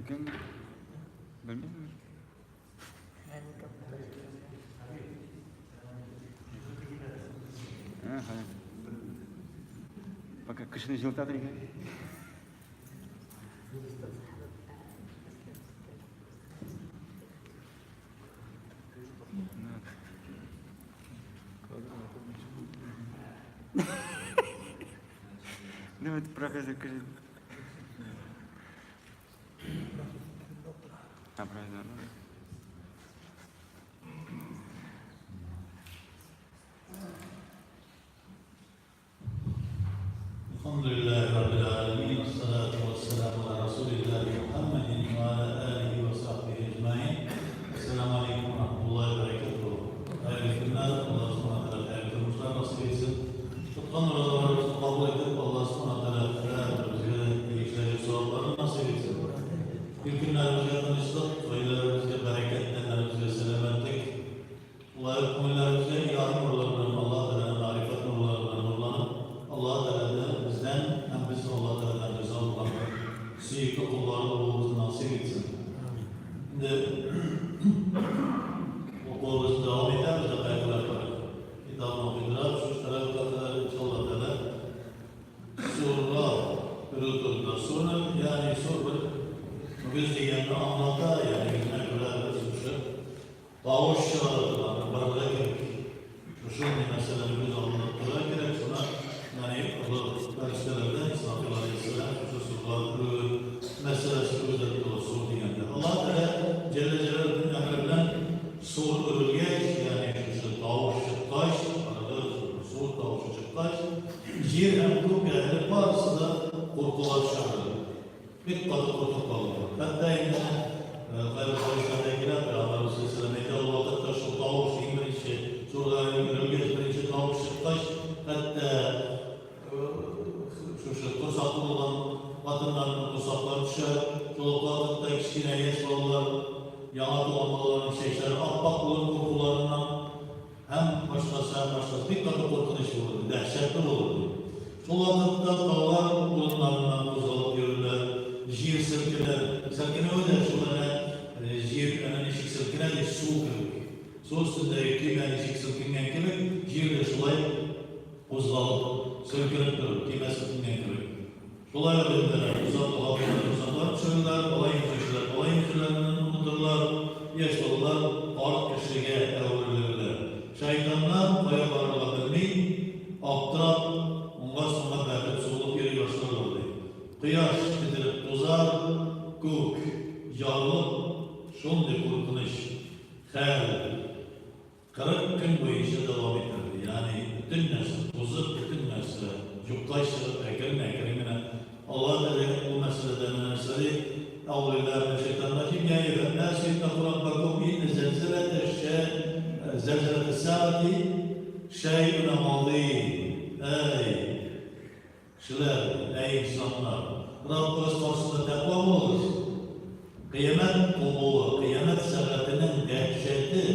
Mümkün bilmiyorum. Hayır. Bak kışın жылытады екен. Давайте проказывай, кажи. Правильно. Elhamdülillahi Rabbil Alemin. Esselatu vesselamu ala Resulillahi Muhammedin ve ala alihi ve sahbihi ecmain. Esselamu aleyküm ve rahmetullahi ve berekatuhu. Hayırlı günler. Allah subhanahu wa ta'ala hayırlı kılmışlar nasip etsin. Tutkan oralarımızı kabul edip Allah subhanahu wa ta'ala bize ilişkileri sorunları nasip etsin. İlk günlerimizde tanıştık. Faydalarımızda bereketlerimize selametlik. Allah'ın kumullarımızda ilahi nurlarından Allah Teala'nın marifet nurlarından nurlanıp Allah Teala bizden hem biz Allah Teala'dan rıza olan sihirli kullarla olmamızı nasip etsin. Şimdi okulumuz devam eder, biz de kaygılar var. Kitabını okuydular, şu tarafa kadar inşallah Teala sorular yürütüldüler. Sonra yani soru biz diyenle anlata yani bizden göre suçu Bağış çağırdılar, barıra gerek. Şu meseleleri biz anlattılar gerek. Sonra yani bu derslerde İslam Aleyhisselam hususları meselesi özellikle soru diyende. Allah Teala Celle Celaluhu'nun emrinden soru örülgeç yani şu tavuk çıktaş, arada soru tavuk çıktaş. Yer hem grup yani bazısı da korkular şahı. Bir kadı korkup kalıyor. Hatta yine Gayret Barışlar'dakiler beraber silsilemede Allah'ta şu tavuk şeyin birinci soruların örülgeç birinci tavuk çıktaş. Hatta şu kursaklı olan kadınların kursakları düşer. Çoluklarında kişine geç olanlar, yana dolmaların şeyleri, atbakların korkularından hem başkası hem başkası bir kadın korkunç olurdu, dehşetli olurdu. Çoluklarında dağlar bulunlarından uzalıp yürürler, jir sirkeler, sirkene öder şunlara, jir önen eşik sirkene de su kırık. Su üstünde kıymen eşik sirkenen kırık, jir de şulay uzalıp sirkenip durur, kıymen sirkenen kırık. Şolay ödemler, uzaklar, çöller, olay yüzüçlerinden unuturlar, yaşlılar, art kişiye evrilirler. Şeytanlar koya varlığa bilmeyi, aptırap, onga sonra bəhbət soğulup yeri yaşlarlardı. Kıyaş titrip tozar, gök, yarılıp, şundi korkunuş, xəyl, 40 gün boyunca devam edirdi. Yani bütün nesli, tozup, bütün nesli, yuklaştırıp, ekrimine, Allah Teala'nın bu meseleden mesele, Eûlillâhi şeytanracim, ya eyyühennâs ittaqû inne zelzelete saati şey'ün amazîm. Ey kişiler, ey insanlar, Rabbimiz karşısında takva oluruz. Kıyamet kuluğu, kıyamet saatinin dehşeti,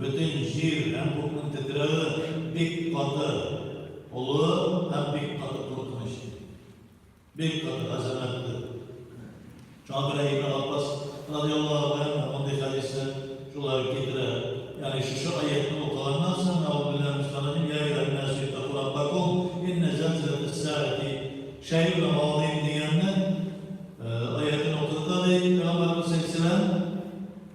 bütün jir hem bugün titreği bir katı olur, hem bir katı korkmuş. Bir katı azametli. Cabir İbn Abbas radıyallahu anh, ondaki hadisler şuları getirir. Yani şu ayetini okulandan sonra Eûlillâhi ya eyyühennâs ittaqû rabbakum inne zelzelete saati şey'ün amazîm diyenler ayetini okuduğunda değil, Peygamberimiz Aleyhisselam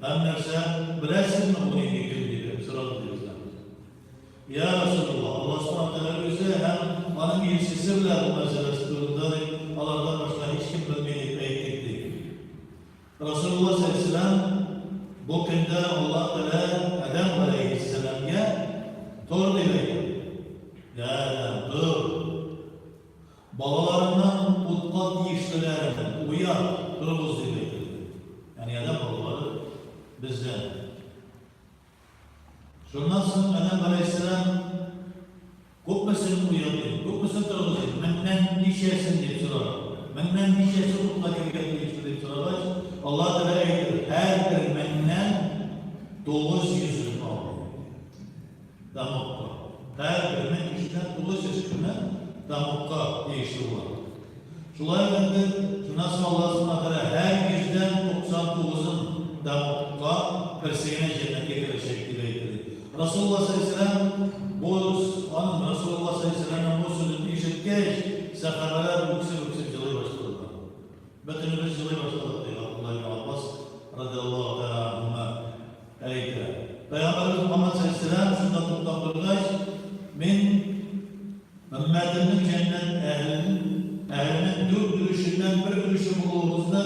hem nerse bilesin mi bunu iki gün diye sıralı diyorlar. Ya Resulullah, Allah subhanahu bize hem bana bir ilişkisi bile bu meselesi durumda Allah'tan başka hiç kim bilmeyip eğitik değil. Resulullah Aleyhisselam bu günde Allah Teala Adem Aleyhisselam'a dur diyor. Ya Adem dur. Babalarından mutlat yiyişlerinden uyar, durumuz diyor. Yani Adem babaları bizden. Şundan sonra Adem Aleyhisselam kopmasın uyanıyor, kopmasın durumuz diyor. Menden nişesin diye sorar. Menden nişesin mutlat yiyişleri diye sorar. Allah Teala ayettir. Her bir menden 900 alıyor. Damukka. Her bir men kişiden 900 güne damukka değiştiriyor. Şulay bende, nasıl Allah subhanahu her yüzden 99'un damıqqa persegine cennetke girecek gibi aytdı. Resulullah sallallahu aleyhi ve sellem bu an Resulullah sallallahu aleyhi ve sellem'in bu sözünü işitkeç sahabeler yüksek cılay başladılar. Bütünümüz cılay başladık diyor Abdullah ibn Abbas radıyallahu teala anhuma aytdı. Peygamberimiz Muhammed sallallahu aleyhi ve sellem şundan tutup durgaç men ümmetinin cennet ehlinin dört ürüşünden bir ürüşü bulduğumuzda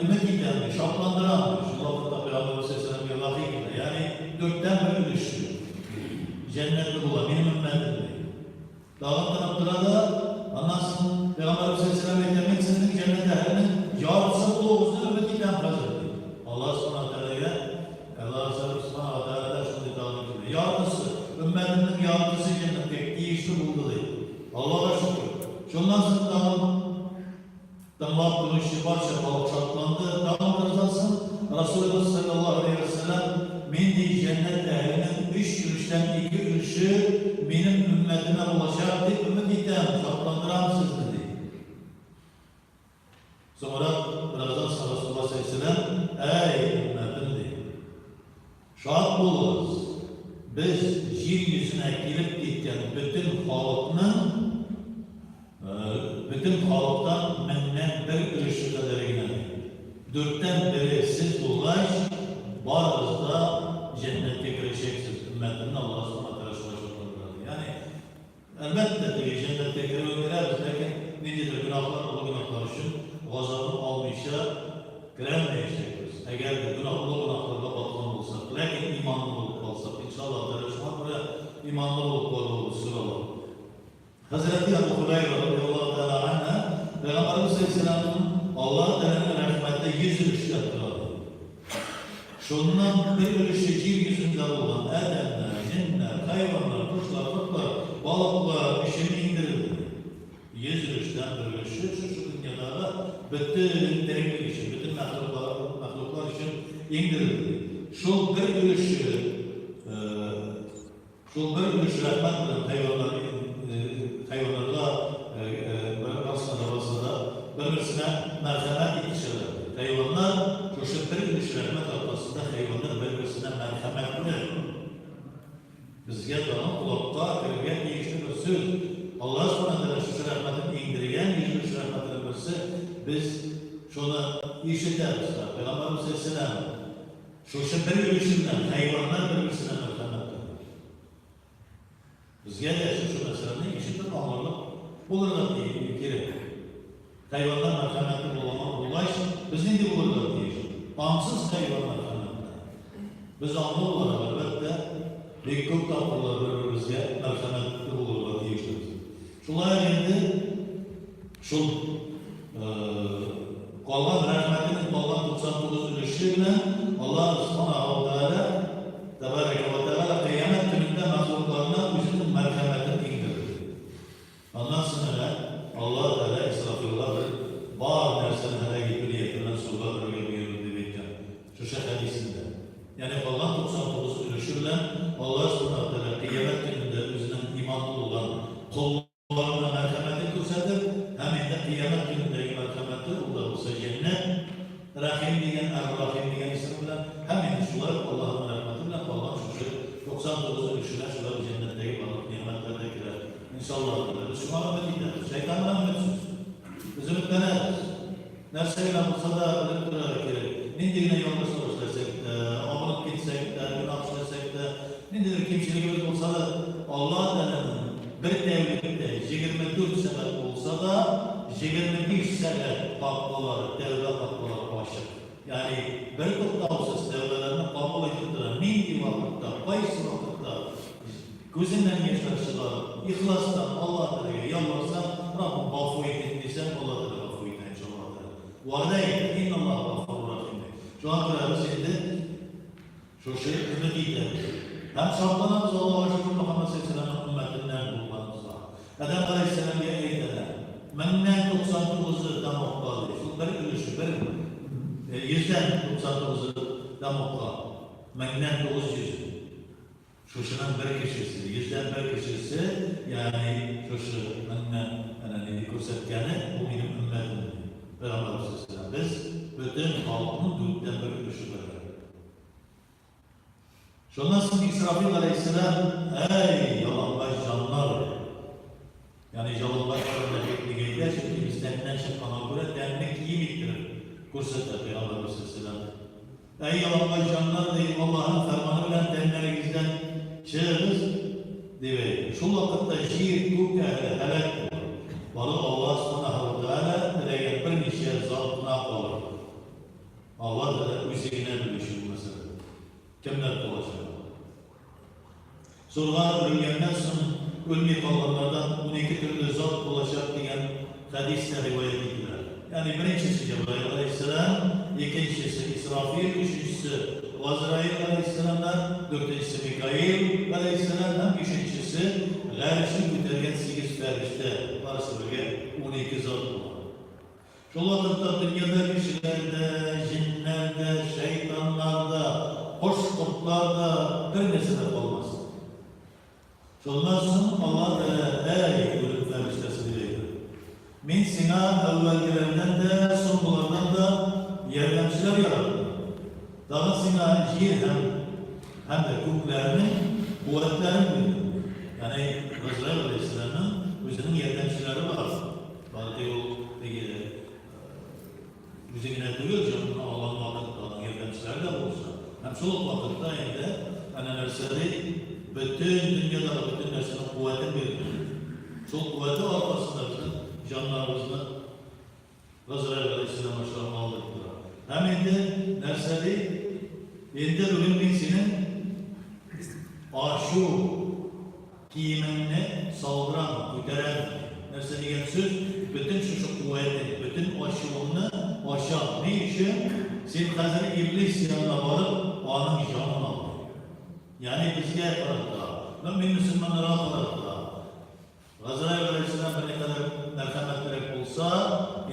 ümmet giderdi, şaplandırandı. Şu vakitte Peygamberimiz sallallahu aleyhi ve sellem vakit yani dörtten bir ürüşü cennetli bulan benim ümmetimdi. Dağın taraftıra da anlasın Peygamberimiz sallallahu aleyhi ve sellem etmek cennet ehlinin yarısı bulduğumuzda ümmet giderdi hazırdı. Allah subhanahu teala'ya Allah subhanahu teala'da şunu iddialı gibi. Yarısı, ümmetinin yarısı cennette işi buldu değil. Allah'a şükür. Şundan sonra damlap duruşu barça balık çatlandı. Dağın rızasın Resulullah sallallahu aleyhi ve sellem mindi cennet ehlinin üç yürüyüşten iki yürüyüşü benim ümmetime olacak diye ümit eden çatlandıran siz dedi. Sonra birazdan sonra Resulullah sallallahu aleyhi ve sellem ey ümmetim dedi. Şad buluruz. Biz yeryüzüne girip gitken bütün halktan menden bir ürüşü kadar inanıyor. Dörtten biri siz ulaş, varız da cennete gireceksiniz. Ümmetinin Allah'a subhanahu teala şulaşmaları. Yani elbette diye cennete gireriz. Lakin nedir günahlar, o günahlar için gazabını almışa giremeyeceksiniz. Eğer de günahlarla batman olsak, lakin imanlı olup kalsak, inşallah buraya imanlı olup kalırız sıralar. Hazreti Ebu Hureyre radıyallahu teala anha Peygamberimiz Aleyhisselam'ın Allah Teala'nın rahmette 100 ürüşler kıladı. Şundan bir ürüşü yeryüzünde olan edemler, cinler, hayvanlar, kuşlar, kurtlar, balıklar işini indirildi. 100 ürüşten bir ürüşü şu dünyada da bütün devlet için, bütün mahluklar için indirildi. Şu bir ürüşü rahmet bilen hayvanlarla arasında birbirine merhamet yetişirler. Hayvanlar çeşitli ürüşlerine arasında hayvanlar birbirine merhametli. Bizge daha kulakta kırgın değişti bir söz. Allah subhanahu şu rahmetin indirgen yüzü rahmetin birisi biz şunu işiteriz. Peygamberimiz aleyhisselam şu bir ürüşünden hayvanlar birbirine merhametli. Bizge de şu meselenin işitip anlarlık bulurlar diye gerek. Hayvanlar merhametli ulaş, biz ne bulurlar diye. Bağımsız hayvan merhametli. Biz anlı olarak elbette bir çok tatlılar birbirimizge merhametli bulurlar diye işleriz. Şunlar geldi, şu kalan rahmetinin kalan 99 ürüşüyle Allah subhanahu wa ta'ala tebareke ve teala kıyamet gününde mazlumlarına üzülün merhametini indirir. Ondan sonra Allah Teala estağfurullah bazı derslerin hele gibi yetiren sorular öyle bir yerinde bekler. Şu şey hadisinde. Yani kalan 99 ürüşüyle Allah subhanahu wa ta'ala kıyamet gününde üzülün imanlı olan kullarına merhameti gösterir. Hem de kıyamet gününde merhameti olursa cennet Rahim diyen, Er-Rahim diyen isimler hemen şular Allah'ın rahmetiyle Allah'ın şuşu 99 ürüşüne şular cennetteki balık nimetlerde girer. İnşallah biz şu rahmet gideriz. Şeytan rahmetsiz. Biz ümitleneriz. Nerseyle olsa da öldürerek gerek. Nindiğine yolda soruştursak, abonat gitsek de, günah işlesek de, nindiğine kimçilik olsa da Allah Teala'nın bir devletinde 24 sefer olsa da 21 sefer takvaları, devlet takvaları başlar. Yani bir tuttavsız devletlerine kabul edildiren nindi vakitte, bayısı vakitte gözünden yaşarışılar, ihlastan Allah Teala'ya yalvarsan Rabbim bağfu edildiysen Allah Teala bağfu edildiğince Allah Teala. Vardayım, innallah bağfu rahim. Şu an kadar şimdi şu şey ümit edildi. Hem şartlanamız Allah'a şükür Muhammed Aleyhisselam'ın ümmetinden bulmanımızda. Adam Aleyhisselam bir ayet eder. Menden 99'u damokkalı. Şu bir ürüşü, bir 100'den 99'u damokkalı. Menden 900'ü. Şuşunun bir kişisi, 100'den bir kişisi yani şuşu menden yani göstergeni bu benim ümmetim. Peygamber Aleyhisselam. Biz bütün halkının dörtten biri düşünürler. Şundan sonra İsrafil Aleyhisselam, ey yalanlar canlar, yani yalanlar örnekli geldiler, çünkü bizden çıkana göre denmek iyi bittirir. Kursette Peygamber Aleyhisselam. Ey yalanlar canlar deyip Allah'ın fermanı bilen denlerimizden çıkırız diye. Şu vakitte şiir Türk ehli helak olur. Balı Allah subhanahu ve teala dileyen bir neşe zatına kalır. Allah da üzerine bilişim mesela. Kimler olacak? Sonra ölgenden sonra ölmeye kalanlardan 12 türlü zat olacak diyen hadisle rivayet edilir. Yani birincisi Cebrail Aleyhisselam, ikincisi İsrafil, üçüncüsü Azrail Aleyhisselam'dan, dördüncüsü Mikail Aleyhisselam, hem üçüncüsü Gâriş'in götürgen 8 ferişte varsa böyle 12 zat olur. Şu vakitte dünyada kişilerde, cinlerde, şeytanlarda, hoş kurtlarda bir nesine olmaz. Şundan sonra Allah ey ölüm feriştesi dileydir. Min sina evvelkilerden de sonralardan da yardımcılar yarattı. Daha sina hem de kuklarının kuvvetlerini bildi. Yani Azrail Aleyhisselam'ın özünün yardımcıları var. Belki o bize yine duyuyor canım Allah'ın vakitte yardımcıları da olsa. Hem soluk vakitte hem de nersleri bütün dünyada bütün nesinin kuvvetini veriyor. Çok kuvveti arkasında bizim canlarımızla Azrail Aleyhisselam'a şahane aldıklar. Hem de nersleri elde ölüm bilsinin aşu kimenine saldıran, güderen nerse diyen söz, bütün şu kuvveti, bütün aşıvını aşağı. Ne işi? Sen hazır iblis yanına varıp onun canını aldı. Yani bizge yaparak mümin Müslümanlara yaparak Azrail Aleyhisselam ne kadar merhametli olsa,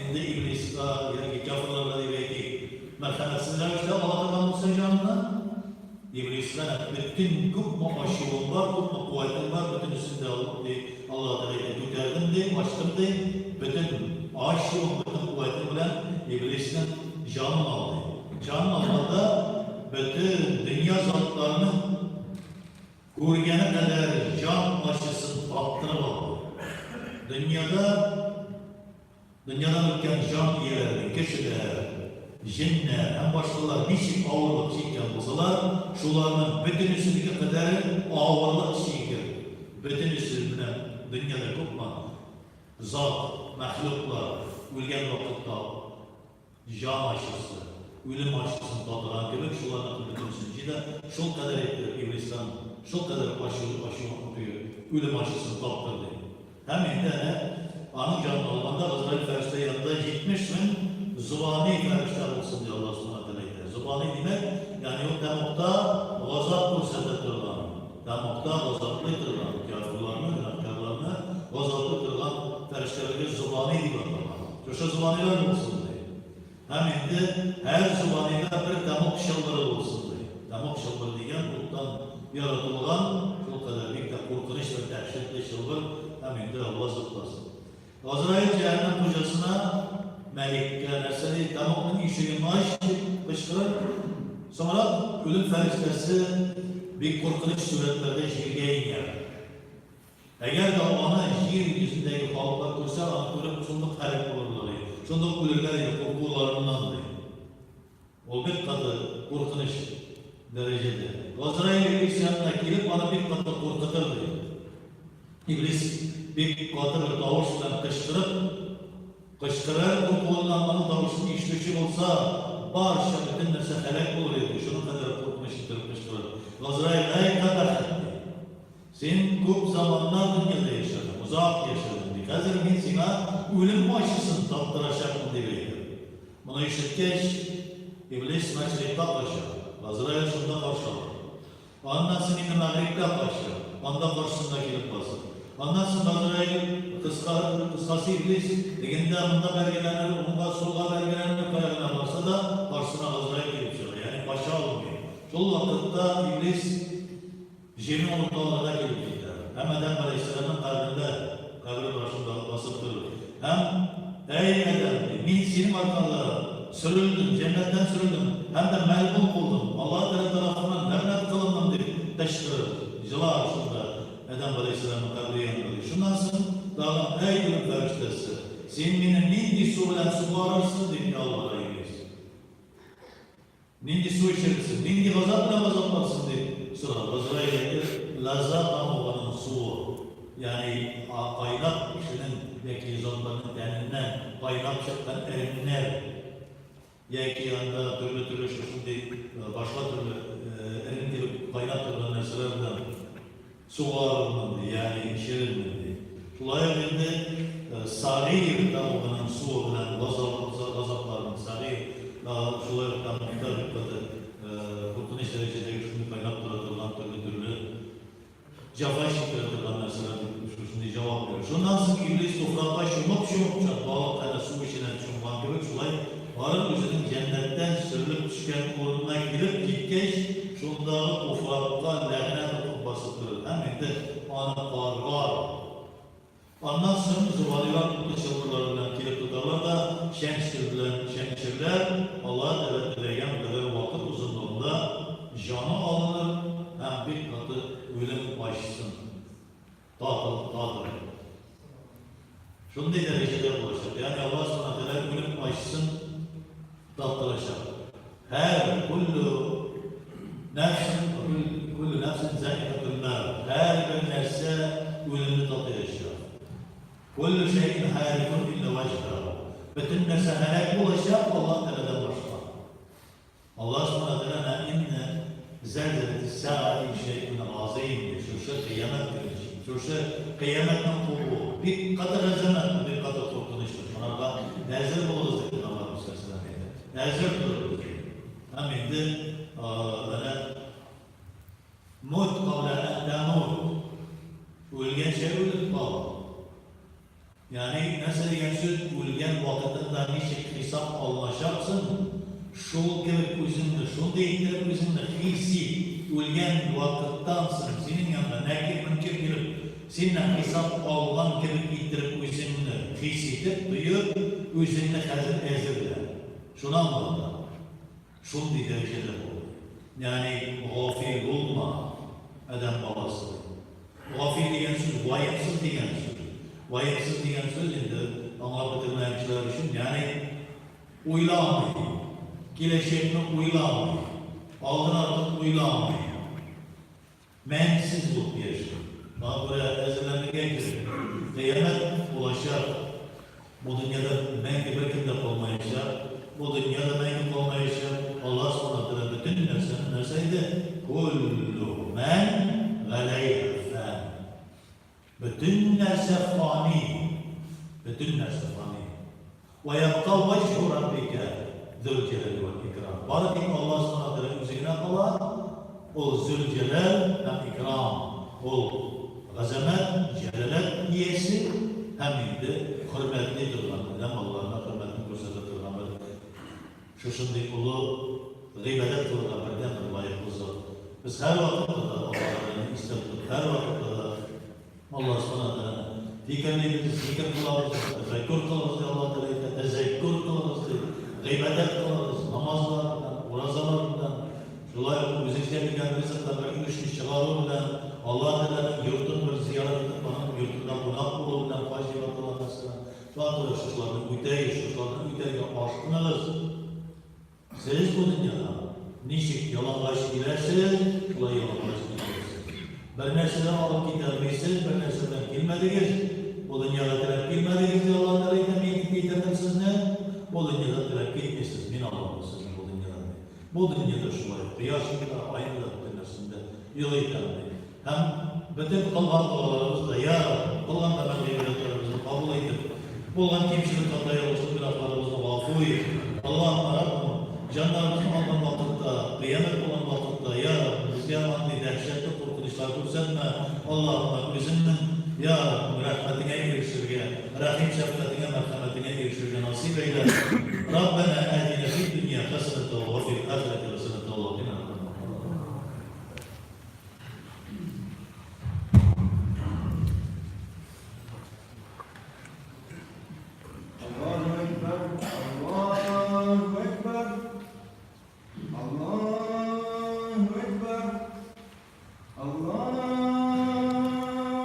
indi iblis yani kafirlerle belki merhametsizler işte Allah'tan olsa canına iblisler bütün kupma aşıvım var, kupma kuvvetim var, bütün üstünde Allah'a güderdim de, açtım de, bütün aşıvım, bütün kuvvetim bilen iblisinin canını aldı. Canını almada bütün dünya zatlarını kurgene kadar can aşısını tattırıp aldı. Dünyadan ülken can yerleri, kişiler, jinler, hem başkalar niçin ağırlık çekken olsalar, şularının bütün üstündeki kadar ağırlık çeker. Bütün üstüne dünyada kopma, zat, mahluklar, ülgen vakitte can aşısı, ölüm aşısını tattıran gibi şularının bütün üstünde şu kadar ettir iblistan, şu kadar aşı okuyor, ölüm aşısını tattırdı. Hem de anın canlı olmanda Azrail ferişte yanında 70 bin zubani ferişler olsun diye Allah subhanahu teala. Zubani demek yani o demokta gazap kursedetirler. Demokta gazaplıdırlar. Kafirlarını, günahkarlarını gazaplıdırlar. Ferişlerine zubani diyorlar. Köşe zubaniler olsun diye. Hem de her zubanide bir demok şalları olsun diye. Demok şalları diyen buluttan yaratılan çok kadar bir de kurtuluş ve dehşetli şalvar hem de Allah zıplasın. Azrail cehennem kocasına melek nerseli damokun işini kışkırır. Sonra ölüm feriştesi bir korkunç suretlerde şirkeye iner. Eğer de ona şiir yüzündeki halklar koysa, onu şunduk harip olurlar. Şunduk ölürler korkularından değil. O bir katı korkunç derecede. Azrail iblis yanına gelip bana bir katı korkutır diyor. İblis bir katı bir davuşla kışkırır, o kullanmanın davuşunu işleşir olsa, bağışça bütün nefse helak olur ediyor. Şunun kadar korkmuştur, kışkırır. Azrail ey kadar sen çok zamanlar dünyada yaşadın, uzak yaşadın diye. Hazır ben sana ölüm aşısını tattıracaktım diye. Bunu işitkeş, İblis meşrikte başlar. Azrail şunda karşılar. Ondan senin mağribde başlar. Ondan karşısında gelip basır. Ondan sonra Azrail kıskası iblis diginde bunda belgelenir, bunda solga belgelenir kayağına varsa da karşısına Azrail gelip çıkıyor. Yani başa olmuyor. Şu vakitte iblis Jemi ortalarına gelip gider. Hem Adem Aleyhisselam'ın kabri başında basıp durur. Hem ey Adem min senin arkanda sürüldüm, cennetten sürüldüm, hem de melbun buldum. Allah Teala tarafından lanet kılındım diye teşkil Jılar şunda Edem Aleyhisselam'ın kabri yanında. Şundan sonra daha ey gülüm feriştesi, sen beni nindi su bilen su bağırarsın diye Allah'a gidiyorsun. Nindi su içerirsin, nindi gazapla gazaplarsın diye sonra gazaya gelir, lazat amovanın suyu. Yani kaynak kişinin belki zatlarının deninden, kaynak çıkan erinler. Belki yanında türlü şimdi başka türlü erin kaynak türlü nesnelerden su ağırlandı, yani içerilmedi. Şulaya geldi, sari davranın su olan gazaplarının sari, şulaya geldi, kurtuluş derecede şimdi kaynak türlü Cevap şekilde mesela şimdi cevap veriyor. Şundan sonra iblis toprağa şumak balık kadar su içinden şundan gibi şulay varın üzerinin cennetten sürülüp düşken uğruna girip gitkeş şundan toprağa lanet atıp basıtırır. Hem de anı var. Ondan sonra zıvaliler mutlu çılgırlarından kirip tutarlar da şemşirler Allah'a devletleregen kadar vakit uzunluğunda canı alınır. Hem bir katı ölüm başlasın. Dağıtır. Şunu derecede ulaşır. Yani Allah s.a.v. ölüm başlasın, dağıtıracak. Her kullu nefsin zâikatül mâv. Her bir nefse ölümü tatlayacak. Kullu şeyin harikun illa vecihâ. Bütün nefse helak olacak Allah Teala'dan başlar. Allah s.a.v. inne زلزلة الساعة شيء عظيم شو قيامات شو قيامات نقوله بقدر الزمن بقدر تقولش مرة نازل بولز الله مستسلم نازل بولز هم عند أنا موت قبل أن تموت والجن شيء والطاق يعني مثلا ينسد والجن وقتها نيش حساب الله شخصا Şol gibi özünde, şol deyikler özünde hissi, ölgen vakıttan sonra senin yanında nekir mümkün gelip, seninle hesap algan gibi ittirip özünde hissetip, duyup, özünde hazır ezirler. Şunu anladım. Şol derecede oldu. Yani gafil olma, adam balası. Gafil diyen söz, vayıpsız diyen söz. Vayıpsız diyen söz indi, anlatılan için yani uylamayın. Gelecekini uylamayın, aldın artık uylamayın. Mensiz bu yaşıyor. Daha buraya ezberlerine gelir. Kıyamet ulaşacak. Bu dünyada men gibi kimde olmayacak. Bu dünyada men gibi olmayacak. Allah s.a.v. bütün nerseydi? Kullu men galeyfen. Bütün nerse fani. Bütün nerse fani. Ve yapta vechu rabbike. Zülcelal ve ikram. Barak Allah s.a.v. üzerine kalan o zülcelal hem ikram. O gazamet, celalet iyisi hem de hürmetli durmanı. Hem Allah'ına hürmetli gösterdi durmanı. Şu şimdi ulu gıybedet durmanı. Biz her vakitte Allah'ın istedik. Her vakitte Allah s.a.v. Fikirlerimizi zikir kılavuz, tefekkür kılavuz Allah Teala, tezekkür kılavuz, gıybedet kılavuz, namazlarından, urazalarından, şulay müzikler gelmesi tabi düşmüş çıkarımından, Allah Teala'nın yurtun bir ziyaret edip bana yurtunda konak bulundan facilat olamasına, çoğunluğu şuşlarını üteyi aşkınız. Siz bu dünyada nişik yalanlaş gidersiniz, şulay yalanlaş gidersiniz. Bir nesiden alıp gidersiniz, bir nesiden girmediniz. Bu dünyada terk girmediniz diye Allah Teala'yı temizlik getirdirsiniz ne? Bu dünyada terk gitmişsiniz, min Allah'ın bu dünyada. Bu dünyada şulay, kıyasında, ayında, dünyasında, yılı itemdi. Hem bütün kılgan dualarımız da ya kılgan temennilerimizi kabul edip bulan kimsenin kataya olsun günahlarımızı vafu edip Allah'ım Rabbim canlarımızın aldan vakitte kıyamet olan vakitte ya Hristiyanlığı dehşetli korkunçlar görsetme Allah'ım bizimle ya rahmetine erişirge rahim şefkatine merhametine erişirge nasip eyle Rabbena adine fid dünya hasenete ve fil ahirete